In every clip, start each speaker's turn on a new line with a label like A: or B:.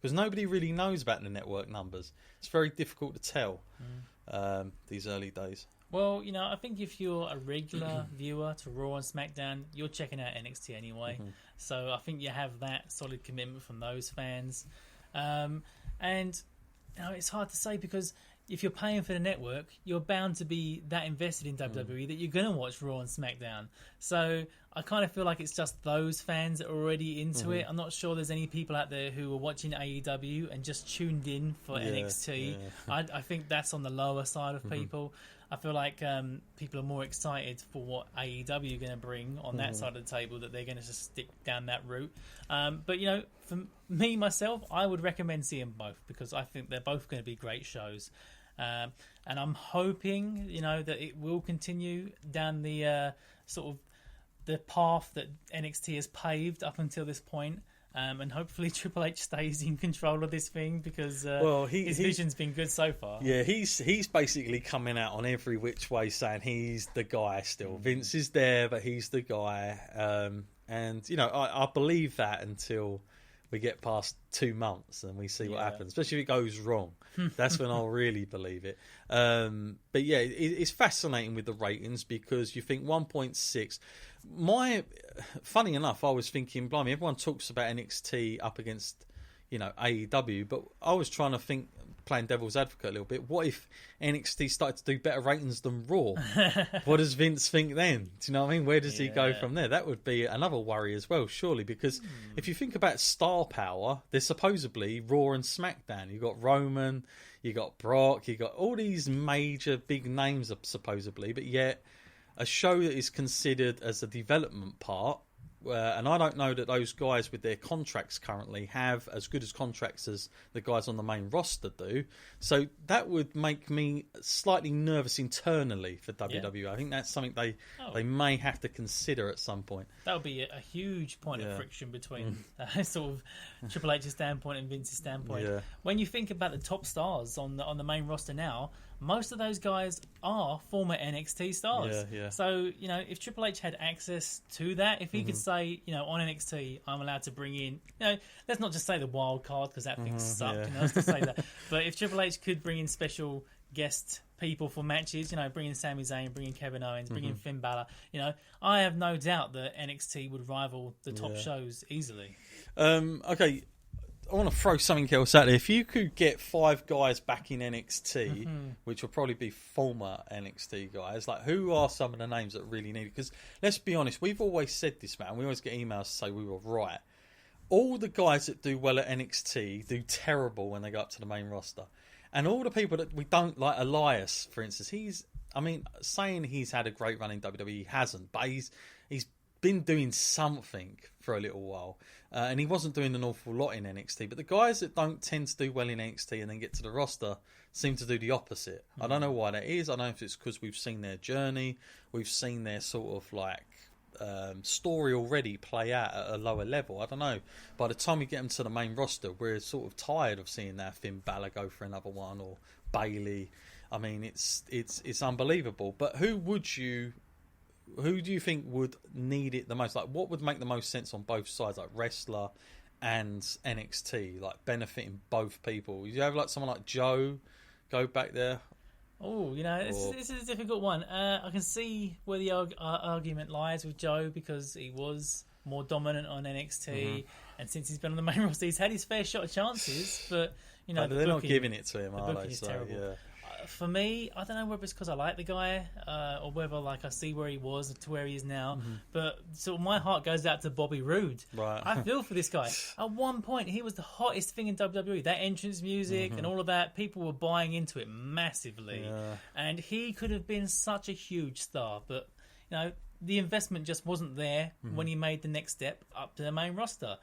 A: because nobody really knows about the network numbers. It's very difficult to tell these early days.
B: Well, I think if you're a regular viewer to Raw and SmackDown, you're checking out NXT anyway. So I think you have that solid commitment from those fans. And it's hard to say, because if you're paying for the network, you're bound to be that invested in WWE that you're going to watch Raw and SmackDown. So I kind of feel like it's just those fans that are already into it. I'm not sure there's any people out there who are watching AEW and just tuned in for NXT. Yeah. I think that's on the lower side of people. I feel like people are more excited for what AEW are going to bring on that side of the table, that they're going to just stick down that route. But, for me, myself, I would recommend seeing both, because I think they're both going to be great shows. And I'm hoping, that it will continue down the sort of the path that NXT has paved up until this point. And hopefully Triple H stays in control of this thing, because his vision's been good so far. Yeah,
A: he's basically coming out on every which way saying he's the guy still. Vince is there, but he's the guy. And, I believe that until we get past 2 months and we see what happens, especially if it goes wrong. That's when I'll really believe it. But yeah, it's fascinating with the ratings, because you think 1.6. Funny enough, I was thinking, blimey, everyone talks about NXT up against, AEW, but I was trying to think, playing devil's advocate a little bit, what if NXT started to do better ratings than Raw? What does Vince think then? Do you know what I mean? Where does he go from there? That would be another worry as well, surely, because if you think about star power, there's supposedly Raw and SmackDown. You've got Roman, you got Brock, you got all these major big names supposedly, but yet a show that is considered as a development part, and I don't know that those guys with their contracts currently have as good as contracts as the guys on the main roster do. So that would make me slightly nervous internally for WWE. I think that's something they may have to consider at some point.
B: That would be a huge point of friction between sort of Triple H's standpoint and Vince's standpoint. Yeah. When you think about the top stars on the main roster now, most of those guys are former NXT stars. Yeah. So, if Triple H had access to that, if he could say, on NXT, I'm allowed to bring in, let's not just say the wild card, because that thing sucked, let's just say that. But if Triple H could bring in special guest people for matches, bring in Sami Zayn, bring in Kevin Owens, bring in Finn Balor, I have no doubt that NXT would rival the top shows easily.
A: Okay. I want to throw something else out there. If you could get 5 guys back in NXT, which will probably be former NXT guys, like, who are some of the names that really need it? Because let's be honest, we've always said this, man. We always get emails to say we were right. All the guys that do well at NXT do terrible when they go up to the main roster. And all the people that we don't like, Elias, for instance, saying he's had a great run in WWE, he hasn't, but he's been doing something for a little while, and he wasn't doing an awful lot in NXT. But the guys that don't tend to do well in NXT and then get to the roster seem to do the opposite. I don't know why that is. I don't know if it's because we've seen their journey, we've seen their sort of like story already play out at a lower level. I don't know. By the time we get them to the main roster, we're sort of tired of seeing that Finn Balor go for another one, or Bayley. I mean, it's unbelievable. But who do you think would need it the most? Like, what would make the most sense on both sides, like wrestler and NXT, like benefiting both people? You have like someone like Joe go back there.
B: Oh, this is a difficult one. I can see where the argument lies with Joe, because he was more dominant on NXT, and since he's been on the main roster, he's had his fair shot of chances. But
A: they're not giving it to him, are they?
B: So, terrible. Yeah. For me, I don't know whether it's because I like the guy, or whether I see where he was to where he is now. But so my heart goes out to Bobby Roode.
A: Right.
B: I feel for this guy. At one point, he was the hottest thing in WWE. That entrance music and all of that, people were buying into it massively. Yeah. And he could have been such a huge star, but the investment just wasn't there when he made the next step up to the main roster.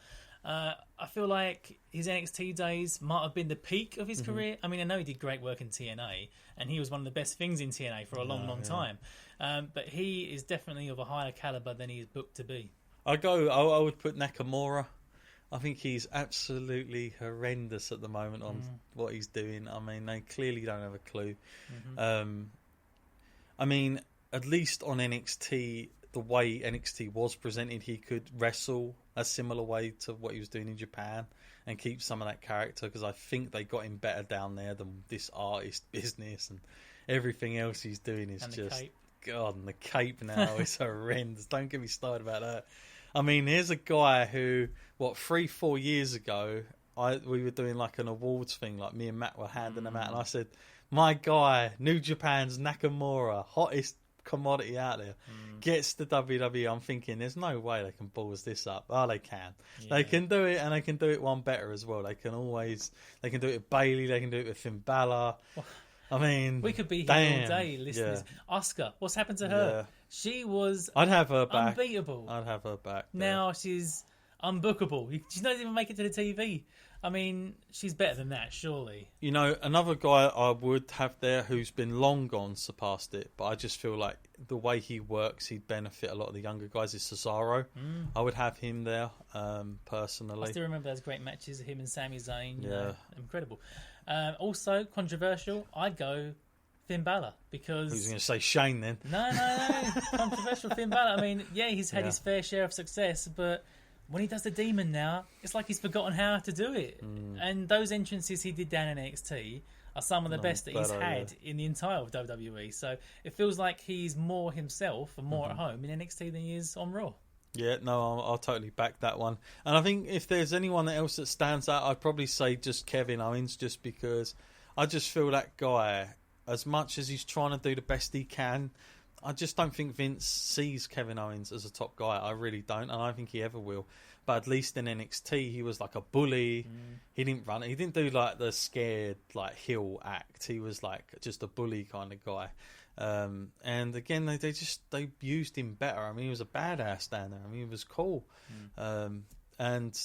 B: I feel like his NXT days might have been the peak of his career. I mean, I know he did great work in TNA, and he was one of the best things in TNA for a long time. But he is definitely of a higher caliber than he is booked to be.
A: I would put Nakamura. I think he's absolutely horrendous at the moment on what he's doing. I mean, they clearly don't have a clue. I mean, at least on NXT, the way NXT was presented, he could wrestle a similar way to what he was doing in Japan and keep some of that character, because I think they got him better down there than this artist business, and everything else he's doing is just
B: cape.
A: God, and the cape now is horrendous. Don't get me started about that. I mean, here's a guy who, 3-4 years ago, we were doing like an awards thing, like me and Matt were handing them out, and I said, my guy, New Japan's Nakamura, hottest commodity out there, gets the WWE. I'm thinking, there's no way they can balls this up. Oh, they can. Yeah. They can do it, and they can do it one better as well. They can do it with Bayley, they can do it with Finn Balor. I mean,
B: we could be here all day, listeners. Yeah. Asuka, what's happened to her? Yeah. She was
A: I'd have her back.
B: Unbeatable.
A: I'd have her back.
B: Now she's unbookable. She doesn't even make it to the TV. I mean, she's better than that, surely. You know,
A: another guy I would have there who's been long gone surpassed it, but I just feel like the way he works, he'd benefit a lot of the younger guys, is Cesaro. I would have him there, personally.
B: I still remember those great matches of him and Sami Zayn. Yeah. Incredible. Also, controversial, I'd go Finn Balor, because...
A: Who's going to say Shane then?
B: No. Controversial Finn Balor. I mean, yeah, he's had his fair share of success, but... when he does the Demon now, it's like he's forgotten how to do it. And those entrances he did down in NXT are some of the best that he's had in the entire WWE. So it feels like he's more himself and more at home in NXT than he is on Raw.
A: Yeah, no, I'll totally back that one. And I think if there's anyone else that stands out, I'd probably say just Kevin Owens, just because I just feel that guy, as much as he's trying to do the best he can, I just don't think Vince sees Kevin Owens as a top guy. I really don't, and I don't think he ever will. But at least in NXT, he was like a bully. He didn't run it. He didn't do like the scared like heel act. He was like just a bully kind of guy. And again, they used him better. I mean, he was a badass down there. I mean, he was cool. And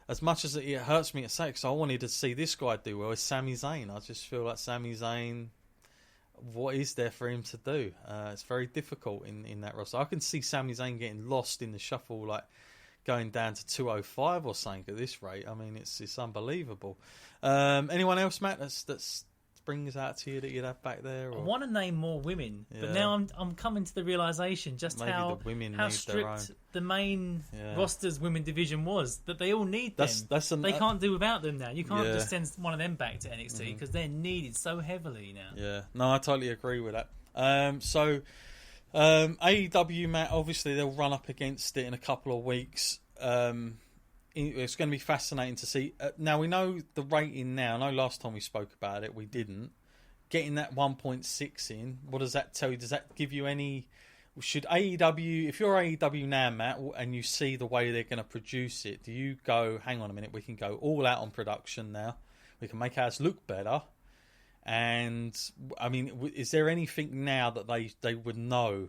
A: as much as it hurts me to say, because I wanted to see this guy do well, is Sami Zayn. I just feel like Sami Zayn, what is there for him to do? It's very difficult in that roster. I can see Sami Zayn getting lost in the shuffle, like going down to 205 or something at this rate. I mean, it's unbelievable. Anyone else, Matt, that's brings out to you that you'd have back there? Or?
B: I want to name more women, but now I'm coming to the realisation just
A: maybe
B: how strict the main roster's women division was, that they all need them. They can't do without them now. You can't just send one of them back to NXT because they're needed so heavily now. Yeah,
A: no, I totally agree with that. AEW, Matt, obviously they'll run up against it in a couple of weeks. It's going to be fascinating to see. Now, we know the rating now. I know last time we spoke about it, we didn't. Getting that 1.6 in, what does that tell you? Does that give you any... Should AEW... If you're AEW now, Matt, and you see the way they're going to produce it, do you go, hang on a minute, we can go all out on production now. We can make ours look better. And, I mean, is there anything now that they would know?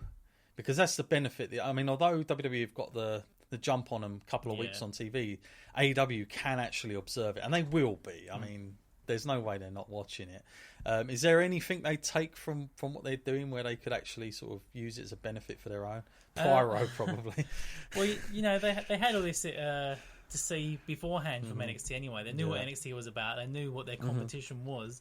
A: Because that's the benefit. I mean, although WWE have got the jump on them a couple of weeks on TV, AEW can actually observe it, and they will be. I mean, there's no way they're not watching it. Is there anything they take from what they're doing where they could actually sort of use it as a benefit for their own? Pyro, probably.
B: Well, you know, they had all this to see beforehand from NXT anyway. They knew what NXT was about. They knew what their competition was.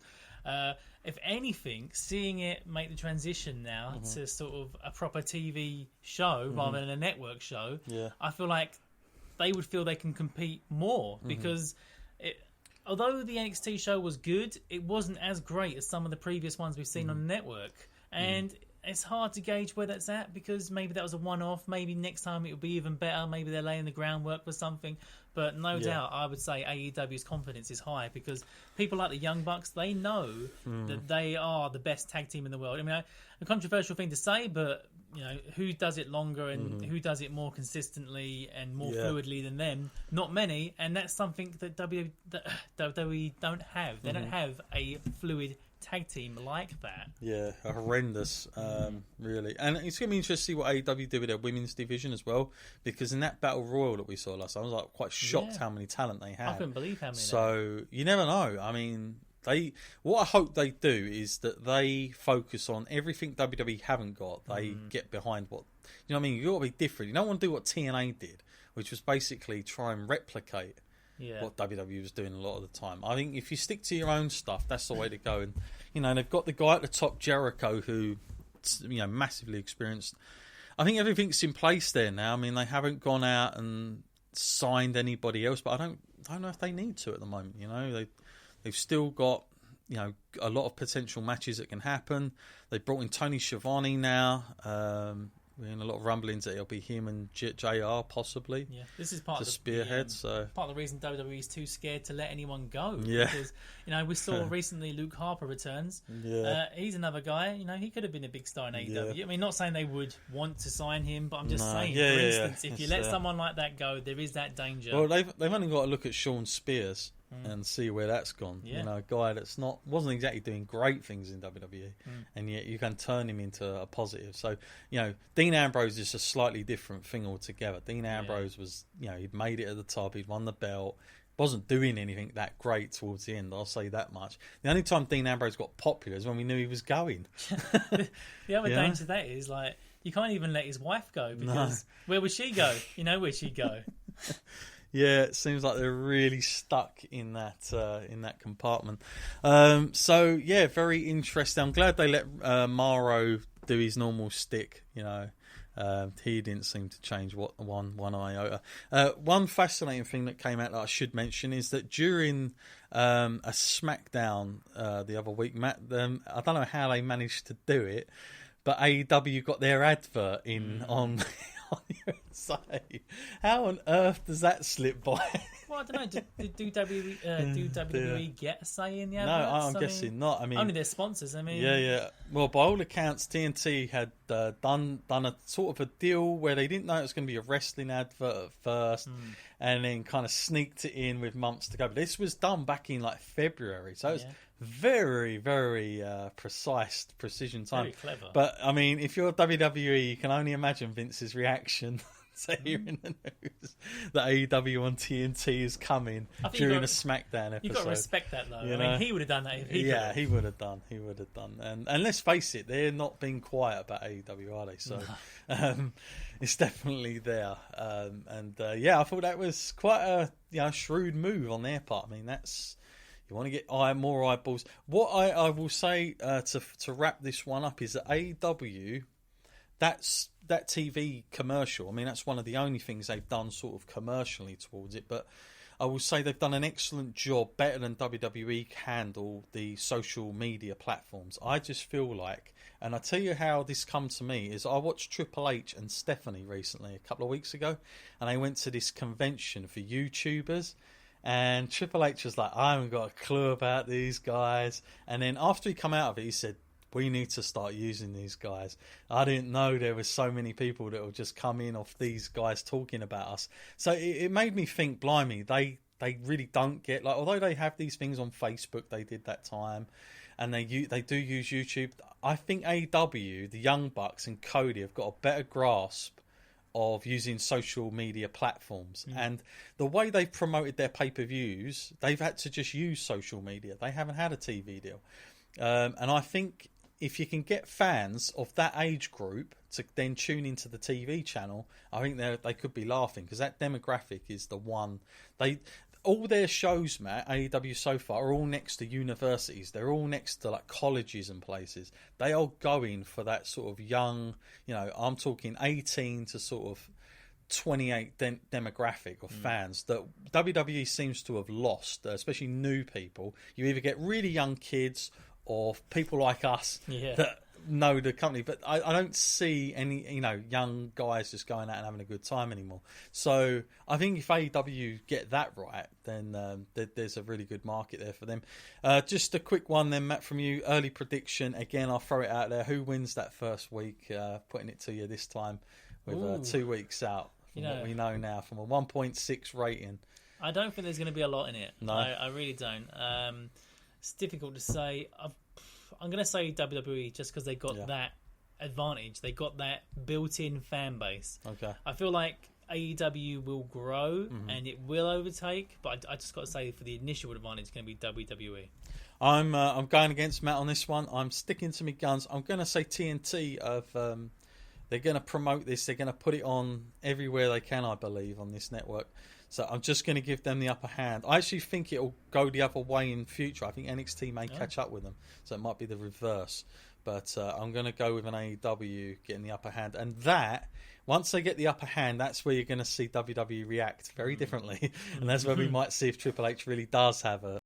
B: If anything, seeing it make the transition now to sort of a proper TV show rather than a network show, I feel like they would feel they can compete more because although the NXT show was good, it wasn't as great as some of the previous ones we've seen on the network. And it's hard to gauge where that's at because maybe that was a one-off. Maybe next time it will be even better. Maybe they're laying the groundwork for something. But no doubt, I would say AEW's confidence is high because people like the Young Bucks, they know that they are the best tag team in the world. I mean, a controversial thing to say, but you know, who does it longer and who does it more consistently and more fluidly than them? Not many, and that's something that WWE don't have. They don't have a fluid tag team like that.
A: Yeah, horrendous, really. And it's going to be interesting to see what AEW do with their women's division as well, because in that Battle Royal that we saw last time, I was like quite shocked how many talent they had.
B: I couldn't believe how many.
A: So you never know. I mean, what I hope they do is that they focus on everything WWE haven't got. They get behind what, you know what I mean? You've got to be different. You don't want to do what TNA did, which was basically try and replicate what WWE was doing a lot of the time. I think if you stick to your own stuff, that's the way to go. And you know, they've got the guy at the top, Jericho, who, you know, massively experienced. I think everything's in place there now. I mean, they haven't gone out and signed anybody else, but I don't know if they need to at the moment. You know, they've still got, you know, a lot of potential matches that can happen. They brought in Tony Schiavone now. We're in a lot of rumblings that it'll be him and JR possibly.
B: Yeah, this is part
A: to
B: of the
A: spearhead. So
B: part of the reason WWE is too scared to let anyone go.
A: Yeah,
B: because you know we saw recently Luke Harper returns.
A: Yeah,
B: he's another guy. You know, he could have been a big star in AEW.
A: Yeah.
B: I mean, not saying they would want to sign him, but I'm just saying.
A: Yeah,
B: for
A: yeah,
B: instance,
A: yeah.
B: if you let someone like that go, there is that danger.
A: Well, they've only got to look at Sean Spears and see where that's gone.
B: Yeah.
A: You know, a guy that's wasn't exactly doing great things in WWE, and yet you can turn him into a positive. So, you know, Dean Ambrose is a slightly different thing altogether. Dean Ambrose was, you know, he'd made it at the top, he'd won the belt, wasn't doing anything that great towards the end. I'll say that much. The only time Dean Ambrose got popular is when we knew he was going.
B: The other danger to that is like you can't even let his wife go because where would she go? You know where she'd go.
A: Yeah, it seems like they're really stuck in that compartment. So yeah, very interesting. I'm glad they let Morrow do his normal stick. You know, he didn't seem to change one iota. One fascinating thing that came out that I should mention is that during a SmackDown the other week, Matt, I don't know how they managed to do it, but AEW got their advert in on USA. How on earth does that slip by?
B: Well, I don't know. Do WWE get a say in the
A: No,
B: adverts?
A: I'm guessing not. I mean,
B: only their sponsors. I mean,
A: yeah. Well, by all accounts, TNT had done a sort of a deal where they didn't know it was going to be a wrestling advert at first, and then kind of sneaked it in with months to go. But this was done back in like February, so it was very, very precise, precision time.
B: Very clever.
A: But I mean, if you're WWE, you can only imagine Vince's reaction to hearing the news that AEW on TNT is coming during a SmackDown episode.
B: You've got to respect that, though.
A: You
B: I
A: know?
B: mean, he would have done that if he
A: Yeah, he would have done. He would have done. And let's face it, they're not being quiet about AEW, are they? So it's definitely there. I thought that was quite a shrewd move on their part. I mean, that's... You want to get more eyeballs. What I will say to wrap this one up is that AEW, that TV commercial, I mean, that's one of the only things they've done sort of commercially towards it. But I will say they've done an excellent job, better than WWE handle the social media platforms. I just feel like, and I tell you how this come to me, is I watched Triple H and Stephanie recently, a couple of weeks ago, and they went to this convention for YouTubers. And Triple H was like, I haven't got a clue about these guys. And then after he come out of it, he said, we need to start using these guys. I didn't know there was so many people that will just come in off these guys talking about us. So it made me think, blimey, they really don't get, like, although they have these things on Facebook, they did that time, and they do use YouTube. I think AEW, the Young Bucks and Cody have got a better grasp of using social media platforms, and the way they've promoted their pay-per-views, they've had to just use social media. They haven't had a TV deal, and I think if you can get fans of that age group to then tune into the TV channel, I think they could be laughing, because that demographic is the one. All their shows, Matt, AEW so far, are all next to universities. They're all next to like colleges and places. They are going for that sort of young, you know, I'm talking 18 to sort of 28 demographic of fans that WWE seems to have lost, especially new people. You either get really young kids or people like us that know the company, but I don't see any, you know, young guys just going out and having a good time anymore. So I think if AEW get that right, then there's a really good market there for them. Just a quick one then, Matt, from you. Early prediction, again, I'll throw it out there. Who wins that first week? Putting it to you this time with 2 weeks out from what we know now, from a 1.6 rating.
B: I don't think there's going to be a lot in it.
A: No.
B: I really don't. It's difficult to say. I'm going to say WWE just because they got that advantage. They got that built-in fan base.
A: Okay.
B: I feel like AEW will grow and it will overtake, but I just got to say for the initial advantage, it's going to be WWE.
A: I'm going against Matt on this one. I'm sticking to my guns. I'm going to say TNT. They're going to promote this. They're going to put it on everywhere they can, I believe, on this network. So I'm just going to give them the upper hand. I actually think it'll go the other way in future. I think NXT may catch up with them, so it might be the reverse. But I'm going to go with an AEW getting the upper hand. And that, once they get the upper hand, that's where you're going to see WWE react very differently. And that's where we might see if Triple H really does have a